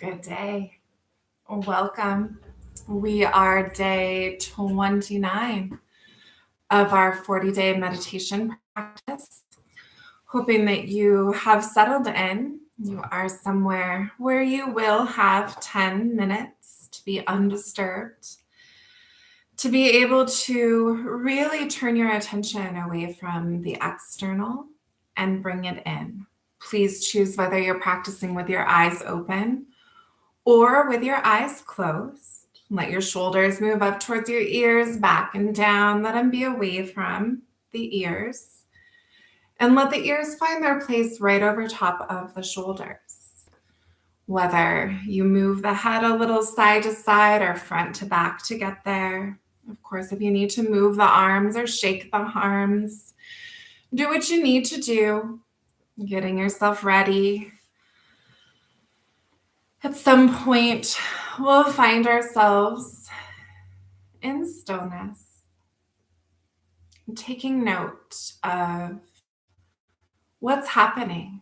Good day. Welcome. We are day 29 of our 40-day meditation practice. Hoping that you have settled in. You are somewhere where you will have 10 minutes to be undisturbed, to be able to really turn your attention away from the external and bring it in. Please choose whether you're practicing with your eyes open or with your eyes closed. Let your shoulders move up towards your ears, back and down. Let them be away from the ears. And let the ears find their place right over top of the shoulders. Whether you move the head a little side to side or front to back to get there. Of course, if you need to move the arms or shake the arms, do what you need to do, getting yourself ready. At some point, we'll find ourselves in stillness, taking note of what's happening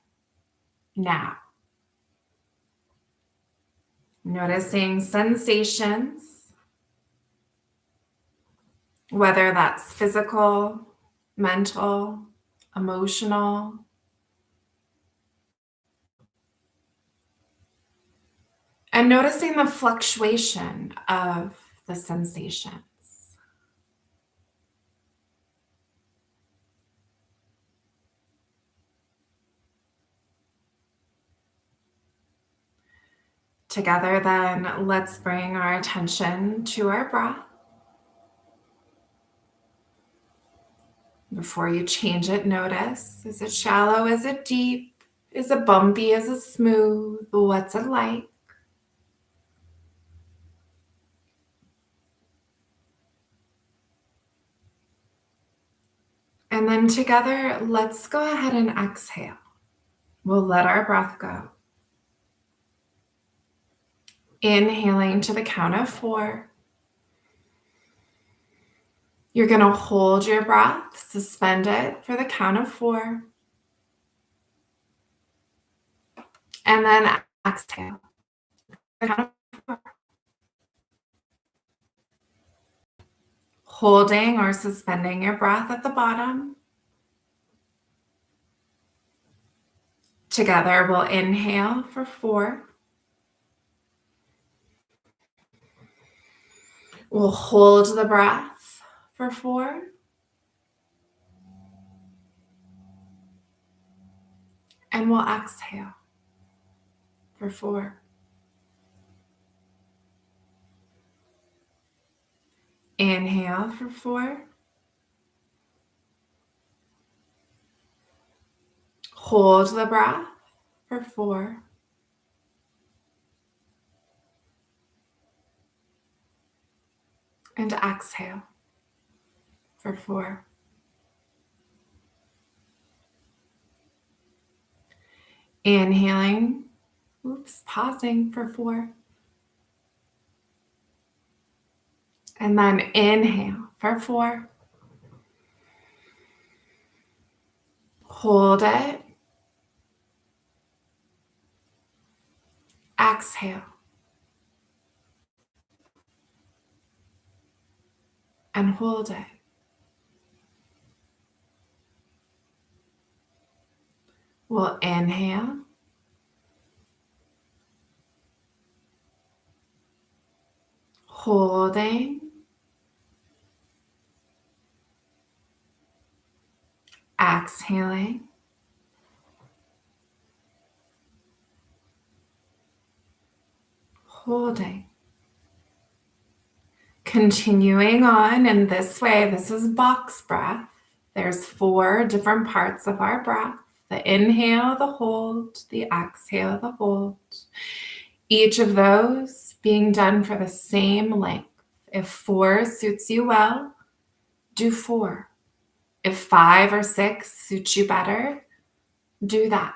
now. Noticing sensations, whether that's physical, mental, emotional. And noticing the fluctuation of the sensations. Together, then, let's bring our attention to our breath. Before you change it, notice, is it shallow? Is it deep? Is it bumpy? Is it smooth? What's it like? And then together, let's go ahead and exhale. We'll let our breath go. Inhaling to the count of 4. You're going to hold your breath, suspend it for the count of 4. And then exhale. The count of 4. Holding or suspending your breath at the bottom. Together, we'll inhale for 4. We'll hold the breath for 4. And we'll exhale for 4. Inhale for 4. Hold the breath for 4. And exhale for 4. Inhaling, pausing for 4. And then inhale for 4. Hold it. Exhale. And hold it. We'll inhale. Holding. Exhaling. Holding. Continuing on in this way, this is box breath. There's 4 different parts of our breath. The inhale, the hold, the exhale, the hold. Each of those being done for the same length. If 4 suits you well, do 4. If 5 or 6 suits you better, do that.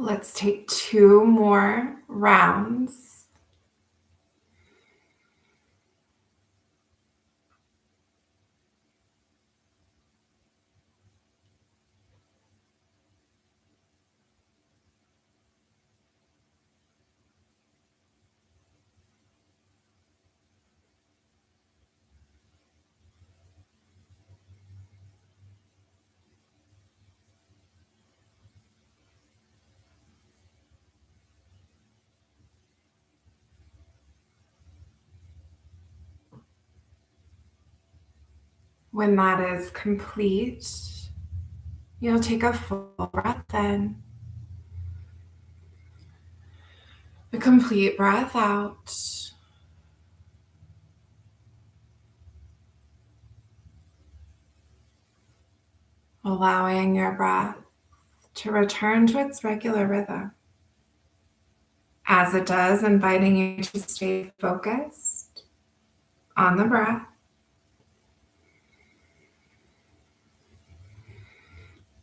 Let's take 2 more rounds. When that is complete, you'll take a full breath in, a complete breath out. Allowing your breath to return to its regular rhythm. As it does, inviting you to stay focused on the breath.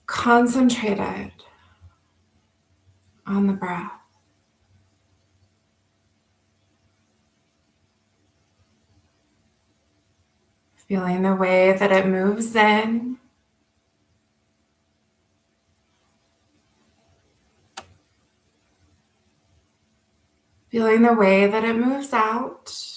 Concentrated on the breath. Feeling the way that it moves in. Feeling the way that it moves out.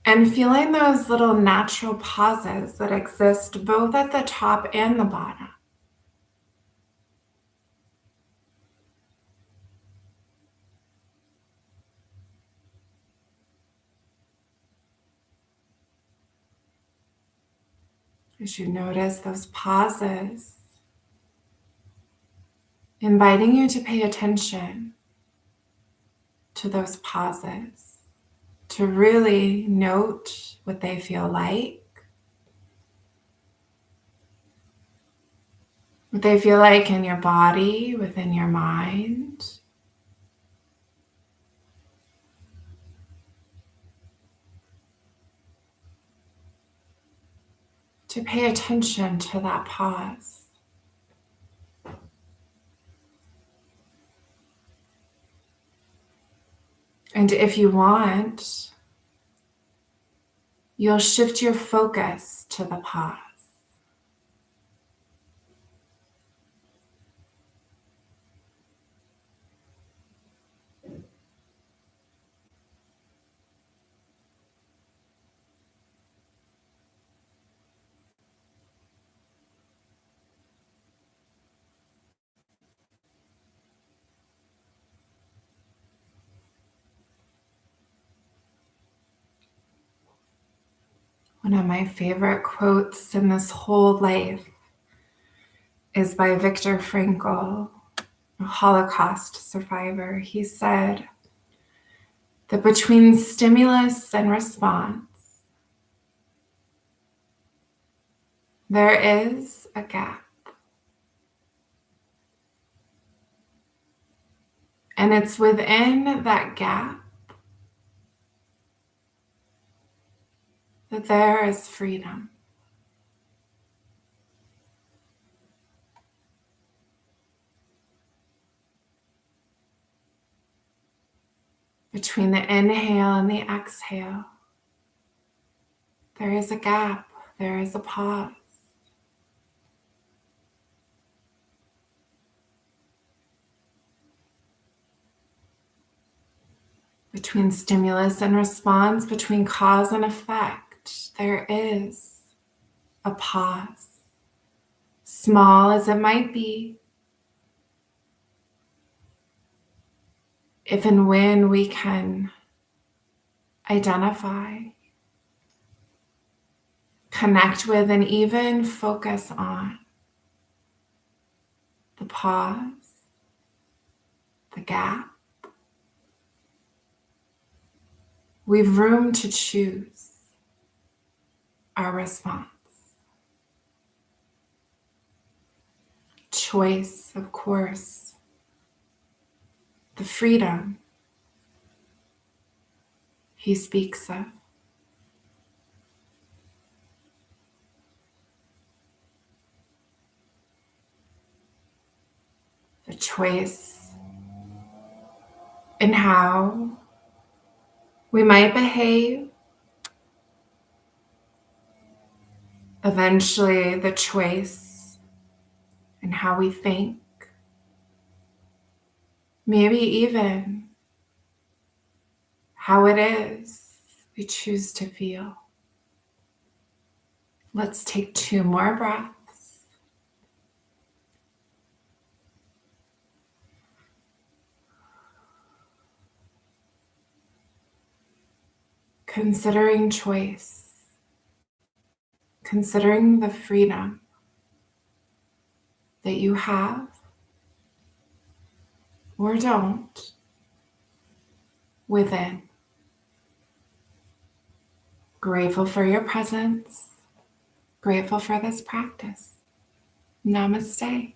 And feeling those little natural pauses that exist both at the top and the bottom. As you notice those pauses, inviting you to pay attention to those pauses, to really note what they feel like, what they feel like in your body, within your mind. To pay attention to that pause. And if you want, you'll shift your focus to the pause. One of my favorite quotes in this whole life is by Viktor Frankl, a Holocaust survivor. He said that between stimulus and response, there is a gap. And it's within that gap that there is freedom. Between the inhale and the exhale, there is a gap, there is a pause. Between stimulus and response, between cause and effect, there is a pause. Small as it might be, if and when we can identify, connect with, and even focus on the pause, the gap, we've room to choose our response. Choice, of course, the freedom he speaks of. the choice in how we might behave, eventually the choice in how we think, maybe even how it is we choose to feel. Let's take 2 more breaths. Considering choice, considering the freedom that you have or don't within. Grateful for your presence, grateful for this practice. Namaste.